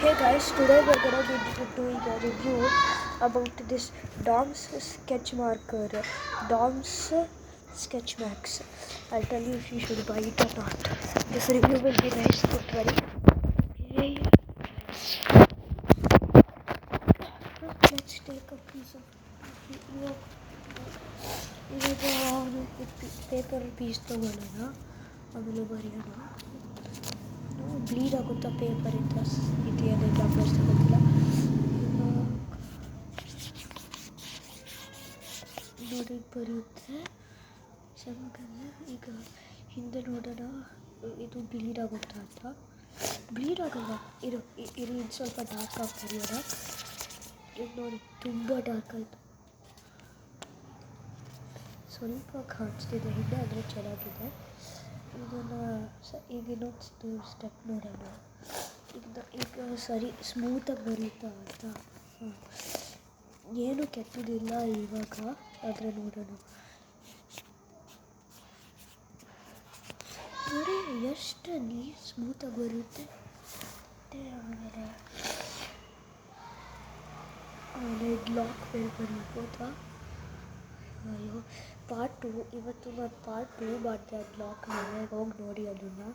Hey guys, today we're gonna be doing a review about this DOMS sketch marker, DOMS Sketch Max. I'll tell you if you should buy it or not. This review will be nice, don't worry. Okay. Let's take a piece of paper piece ತಗೊಳ್ಳೋಣ ಆಮೇಲೆ ಬರೆಯೋಣ. Bleed ಆಗುತ್ತಾ paper ಇಂದ ಇದೆಯಲ್ಲ brush ಗೊತ್ತಿಲ್ಲ. ನೋಡಿ ಬರುತ್ತೆ ಚೆನ್ನಾಗಲ್ಲ. ಈಗ ಹಿಂದೆ ನೋಡೋಣ ಇದು ಬ್ಲೀಡ್ ಆಗುತ್ತಾ ಅಂತ. ಬ್ಲೀಡ್ ಆಗಲ್ಲ, ಇರು ಇನ್ನು ಸ್ವಲ್ಪ ಡಾರ್ಕ್ ಆಗಿ ಬರೆಯೋಣ. ಇದು ನೋಡಿ ತುಂಬ ಡಾರ್ಕ್ ಆಯಿತು, ಸ್ವಲ್ಪ ಕಾಣಿಸ್ತಿದೆ ಹಿಂದೆ, ಆದರೆ ಚೆನ್ನಾಗಿದೆ. ಇದನ್ನು ಈಗ ಇನ್ನೊಂದು ಸ್ಟೆಪ್ ನೋಡೋಣ. ಈಗ ಸರಿ ಸ್ಮೂತಾಗಿ ಬರುತ್ತಾ ಅಂತ. ಏನು ಕೆಟ್ಟದಿಲ್ಲ ಇವಾಗ, ಆದರೆ ನೋಡೋಣ. ನೋಡಿ ಎಷ್ಟು ನೀರು ಸ್ಮೂತಾಗಿ ಬರುತ್ತೆ. ಆಮೇಲೆ ಬ್ಲಾಕ್ ಮೇಲೆ ಬರೀಬೋದಾ? ಅಯ್ಯೋ, ಪಾರ್ಟ್ 2 ಇವತ್ತು ನಾನು ಪಾರ್ಟ್ 2 ಮಾಡಿದೆ ಬ್ಲಾಕ್ ಮೇಲೆ, ಹೋಗಿ ನೋಡಿ ಅದನ್ನು.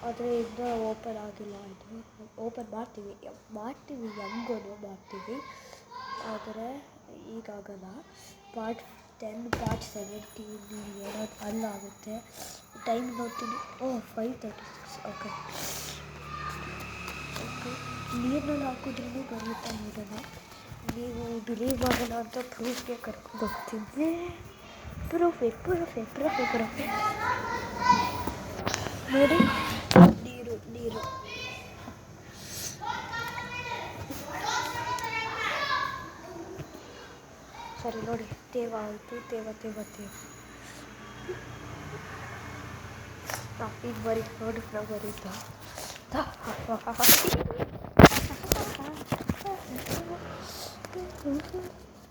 ಆದರೆ ಇನ್ನೂ ಓಪನ್ ಆಗಿಲ್ಲ. ಇದು ಓಪನ್ ಮಾಡ್ತೀವಿ ಹೆಂಗೂ ಮಾಡ್ತೀವಿ, ಆದರೆ ಈಗಾಗಲ್ಲ. ಪಾರ್ಟ್ 10 ಪಾರ್ಟ್ 17 ಏನಾದ್ರು ಅಲ್ಲಾಗುತ್ತೆ. ಟೈಮ್ ನೋಡ್ತೀನಿ. 5:36. ಓಕೆ, ನೀರಿನಲ್ಲಿ ಹಾಕಿದ್ರೂ ಬರುತ್ತೆ ನೋಡೋಣ. ನೀವು ಬಿಲೀವ್ ಮಾಡೋಣ ಅಂತ ಪ್ರೂಫ್ಗೆ ಕರ್ಕೊಂಡು ಹೋಗ್ತೀನಿ. ಪ್ರೂಫ್ ನೋಡಿ, ನೀರು ಸರಿ ನೋಡಿ. ತೇವ ಆಯಿತು, ತೇವ ಈಗ ಬರೀ ನೋಡಿ ನಾವು ಬರೀತಾ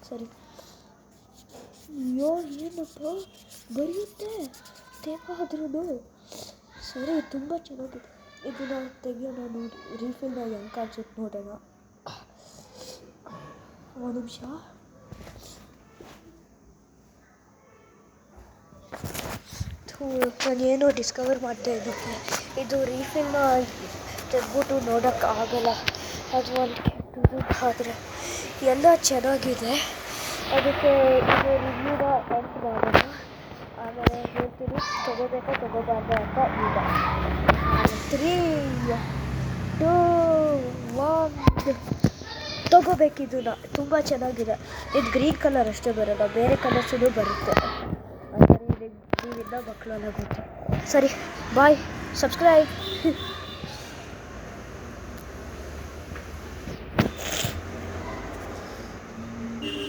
ಸರಿ. ಅಯ್ಯೋ ಏನಪ್ಪ ಬರೆಯುತ್ತೆ ತೇವ ಆದ್ರೂ. ಸರಿ, ತುಂಬ ಚೆನ್ನಾಗಿದೆ. ಇದನ್ನು ತೆಗಿಯೋಣ ನೋಡಿ. ರೀಫಿಲ್ನ ಹೆಂಗೆ ಕಾಣಿಸುತ್ತೆ ನೋಡೋಣ. ಒಂದು ನಿಮಿಷ. ನಾನೇನೋ ಡಿಸ್ಕವರ್ ಮಾಡಿದೆ ಇದಕ್ಕೆ. ಇದು ರೀಫಿಲ್ನ ತೆಗೆದ್ಬಿಟ್ಟು ನೋಡೋಕ್ಕಾಗಲ್ಲ, ಅದು ಒಂದು ಆದರೆ ಎಲ್ಲ ಚೆನ್ನಾಗಿದೆ. ಅದಕ್ಕೆ ಇದು ರಿವ್ಯೂನ ಎಂಡ್ ಮಾಡೋಣ, ಆಮೇಲೆ ಹೇಳ್ತೀನಿ ತೊಗೋಬೇಕಾ ತೊಗೋಬಾರ್ದು ಅಂತ. ಈಗ 3, 2, 1 ತೊಗೋಬೇಕಿದನ್ನ. ತುಂಬ ಚೆನ್ನಾಗಿದೆ. ಇದು ಗ್ರೀನ್ ಕಲರ್ ಅಷ್ಟೇ ಬರೋಲ್ಲ, ಬೇರೆ ಕಲರ್ಸೂ ಬರುತ್ತೆ. ಅಂದರೆ ನೀವಿಂದ ಮಕ್ಕಳೆಲ್ಲ ಗೊತ್ತು. ಸರಿ, ಬಾಯ್, ಸಬ್ಸ್ಕ್ರೈಬ್.